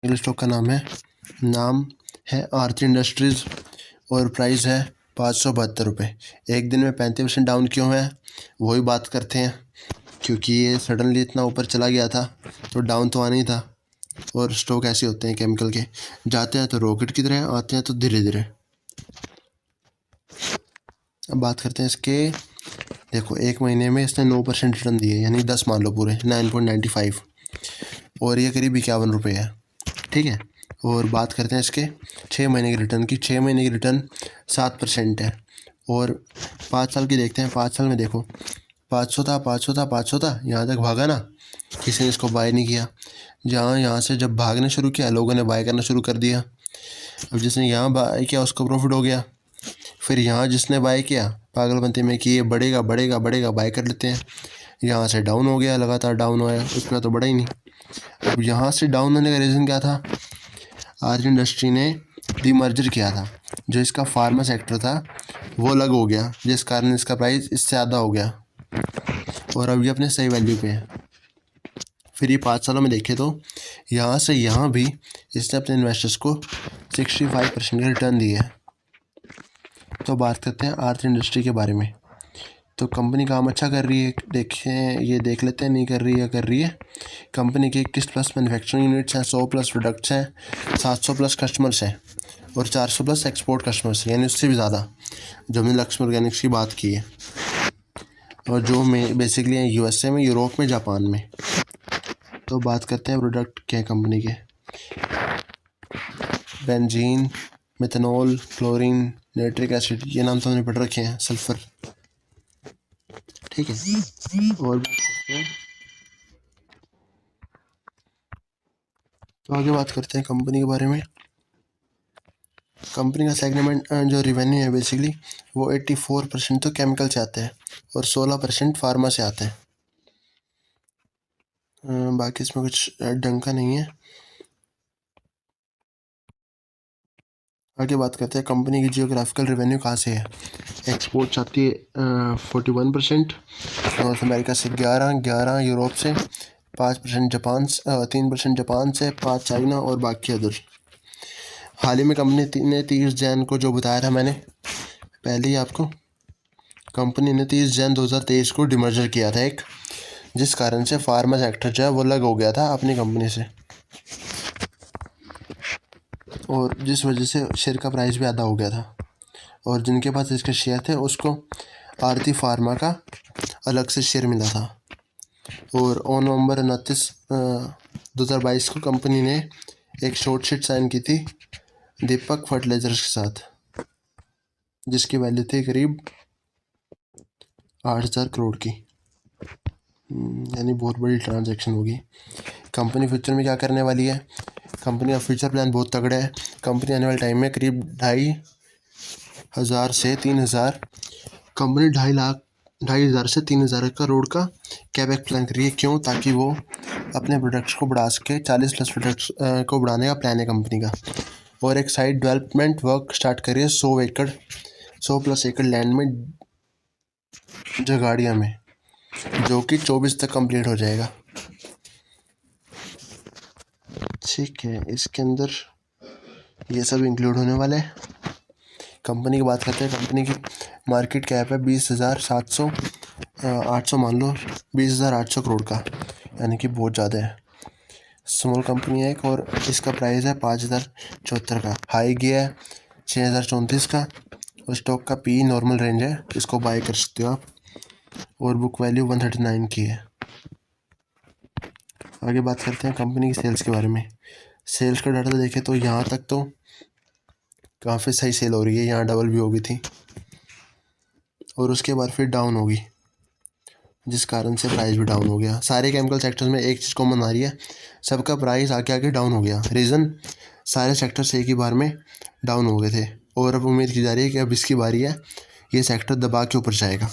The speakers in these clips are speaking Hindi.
स्टॉक का नाम है आरती इंडस्ट्रीज़ और प्राइस है 572 रुपये। एक दिन में 35% डाउन क्यों है वही बात करते हैं, क्योंकि ये सडनली इतना ऊपर चला गया था तो डाउन तो आना ही था। और स्टॉक ऐसे होते हैं केमिकल के, जाते हैं तो रॉकेट की तरह, आते हैं तो धीरे धीरे। अब बात करते हैं इसके। देखो एक महीने में इसने 9% रिटर्न दिए, यानी 10 मान लो पूरे 9.95, और ये करीब 51 रुपये है। ठीक है। और बात करते हैं इसके 6 महीने की रिटर्न की। 6 महीने की रिटर्न 7% है। और 5 साल की देखते हैं। 5 साल में देखो 500 था, 500 था, 500 था, यहाँ तक भागा ना, किसी ने इसको बाय नहीं किया। यहाँ से जब भागना शुरू किया लोगों ने बाय करना शुरू कर दिया। अब जिसने यहाँ बाय किया उसको प्रॉफिट हो गया। फिर यहाँ जिसने बाय किया पागलपंती में कि ये बढ़ेगा बढ़ेगा बढ़ेगा, बाय कर लेते हैं। यहाँ से डाउन हो गया, लगातार डाउन हुआ, उतना तो बढ़ा ही नहीं। अब यहाँ से डाउन होने का रीज़न क्या था? आरती इंडस्ट्री ने डीमर्जर किया था, जो इसका फार्मा सेक्टर था वो अलग हो गया, जिस कारण इसका प्राइस इससे ज़्यादा हो गया और अब ये अपने सही वैल्यू पे है। फिर ये 5 सालों में देखें तो यहाँ से यहाँ भी इसने अपने इन्वेस्टर्स को 65% का रिटर्न दिया है। तो बात करते हैं आरती इंडस्ट्री के बारे में। तो कंपनी काम अच्छा कर रही है, देखें ये देख लेते हैं, नहीं कर रही है कर रही है। कंपनी के 21+ मैन्युफैक्चरिंग यूनिट्स हैं, 100+ प्रोडक्ट्स हैं, 700+ कस्टमर्स हैं और 400+ एक्सपोर्ट कस्टमर्स हैं, यानी उससे भी ज़्यादा जो हमने लक्ष्मी ऑर्गेनिक्स की बात की है, और जो में बेसिकली हैं USA में, यूरोप में, जापान में। तो बात करते हैं प्रोडक्ट क्या है कंपनी के। Benzene, methanol, chlorine, nitric acid, ये नाम तो हमने पढ़ रखे हैं, सल्फ़र। ठीक है। और तो आगे बात करते हैं कंपनी के बारे में। कंपनी का सेगमेंट जो रिवेन्यू है बेसिकली वो 84% तो केमिकल से आते हैं और 16% फार्मा से आते हैं। बाकी इसमें कुछ ढंग का नहीं है। आगे बात करते हैं कंपनी की जियोग्राफिकल रेवेन्यू कहाँ से है। एक्सपोर्ट आती है 41%, नॉर्थ अमेरिका से 11, यूरोप से 5%, जापान 3% जापान से, 5 चाइना और बाकी अदर। हाल ही में कंपनी ने 30 जैन को, जो बताया था मैंने पहले ही आपको, कंपनी ने 30 जैन 2023 को डिमर्जर किया था एक, जिस कारण से फार्मा सेक्टर जो है वो अलग हो गया था अपनी कंपनी से, और जिस वजह से शेयर का प्राइस भी आधा हो गया था। और जिनके पास इसके शेयर थे उसको आरती फार्मा का अलग से शेयर मिला था। और नवंबर 29 2022 को कंपनी ने एक शॉर्ट शीट साइन की थी दीपक फर्टिलाइजर्स के साथ, जिसकी वैल्यू थी करीब 8,000 करोड़ की, यानी बहुत बड़ी ट्रांजैक्शन होगी। कंपनी फ्यूचर में क्या करने वाली है? कंपनी का फ्यूचर प्लान बहुत तगड़ा है। कंपनी आने वाले टाइम में करीब 2,500 से 3,000, कंपनी 2,500 से 3,000 करोड़ का कैपेक्स प्लान कर रही है। क्यों? ताकि वो अपने प्रोडक्ट्स को बढ़ा सके। 40+ प्रोडक्ट्स को बढ़ाने का प्लान है कंपनी का। और एक साइड डेवलपमेंट वर्क स्टार्ट करिए 100+ एकड़ लैंड में, जगाड़िया में, जो कि 24 तक कंप्लीट हो जाएगा। ठीक है, इसके अंदर ये सब इंक्लूड होने वाला है। कंपनी की बात करते हैं। कंपनी की मार्केट कैप है 800 मान लो 20,800 करोड़ का, यानी कि बहुत ज़्यादा है। स्मॉल कंपनी है एक, और इसका प्राइस है 5,074 का। हाई गया है 6,034 का, और स्टॉक का पी नॉर्मल रेंज है, इसको बाय कर सकते हो आप। और बुक वैल्यू 139 की है। आगे बात करते हैं कंपनी की सेल्स के बारे में। सेल्स का डाटा देखें तो यहाँ तक तो काफ़ी सही सेल हो रही है, यहाँ डबल भी हो गई थी और उसके बाद फिर डाउन होगी, जिस कारण से प्राइस भी डाउन हो गया। सारे केमिकल सेक्टर्स में एक चीज़ कॉमन आ रही है, सबका प्राइस आगे आगे डाउन हो गया। रीज़न, सारे सेक्टर्स एक ही बार में डाउन हो गए थे, और अब उम्मीद की जा रही है कि अब इसकी बारी है, ये सेक्टर दबा के ऊपर जाएगा।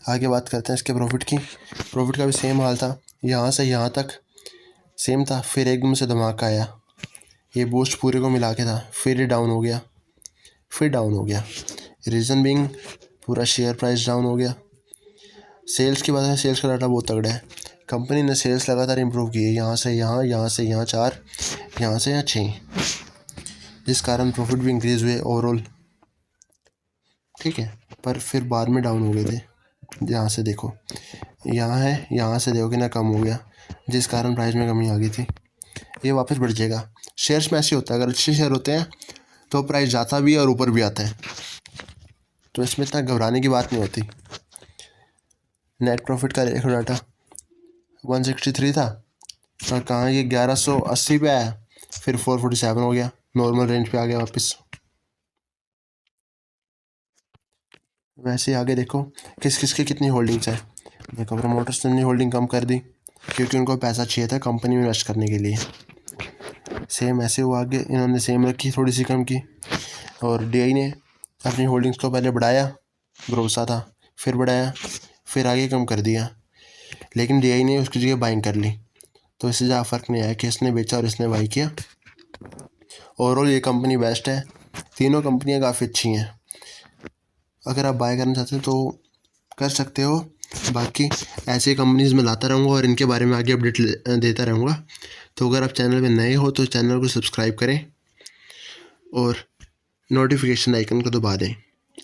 आगे बात करते हैं इसके प्रॉफिट की। प्रॉफिट का भी सेम हाल था, यहाँ से यहाँ तक सेम था, फिर एकदम से धमाका आया, ये बूस्ट पूरे को मिला के था, फिर ये डाउन हो गया, फिर डाउन हो गया। रीज़न बीइंग पूरा शेयर प्राइस डाउन हो गया। सेल्स की बात है, सेल्स का डाटा बहुत तगड़ा है। कंपनी ने सेल्स लगातार इम्प्रूव की है, यहाँ से यहाँ, यहाँ से यहाँ 4, यहाँ से यहाँ 6, जिस कारण प्रॉफिट भी इंक्रीज़ हुए ओवरऑल, ठीक है। पर फिर बाद में डाउन हो गए थे। यहाँ से देखो, यहाँ है, यहाँ से देखो कि ना कम हो गया, जिस कारण प्राइस में कमी आ गई थी। ये वापस बढ़ जाएगा। शेयर्स में ऐसे होता है, अगर अच्छे शेयर होते हैं तो प्राइस जाता भी है और ऊपर भी आता है, तो इसमें इतना घबराने की बात नहीं होती। नेट प्रॉफिट का देखो डाटा 163 था और कहाँ ये 1180 पे आया, फिर 447 हो गया, नॉर्मल रेंज पे आ गया वापस। वैसे आगे देखो किस किस की कितनी होल्डिंग्स है। देखो प्रमोटर्स ने अपनी होल्डिंग कम कर दी क्योंकि उनको पैसा चाहिए था कंपनी में इन्वेस्ट करने के लिए। सेम ऐसे हुआ, आगे इन्होंने सेम रखी, थोड़ी सी कम की। और DI ने अपनी होल्डिंग्स को पहले बढ़ाया, भरोसा था, फिर बढ़ाया, फिर आगे कम कर दिया, लेकिन DI ने उसकी जगह बाइंग कर ली। तो इससे ज़्यादा फ़र्क नहीं आया कि इसने बेचा और इसने बाई किया। ओवरऑल ये कंपनी बेस्ट है, तीनों कंपनियां काफ़ी अच्छी हैं। अगर आप बाय करना चाहते हो तो कर सकते हो। बाकी ऐसे कंपनीज़ में लाता रहूँगा और इनके बारे में आगे अपडेट देता रहूँगा। तो अगर आप चैनल में नए हो तो चैनल को सब्सक्राइब करें और नोटिफिकेशन आइकन को दबा दें।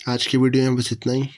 आज की वीडियो में बस इतना ही।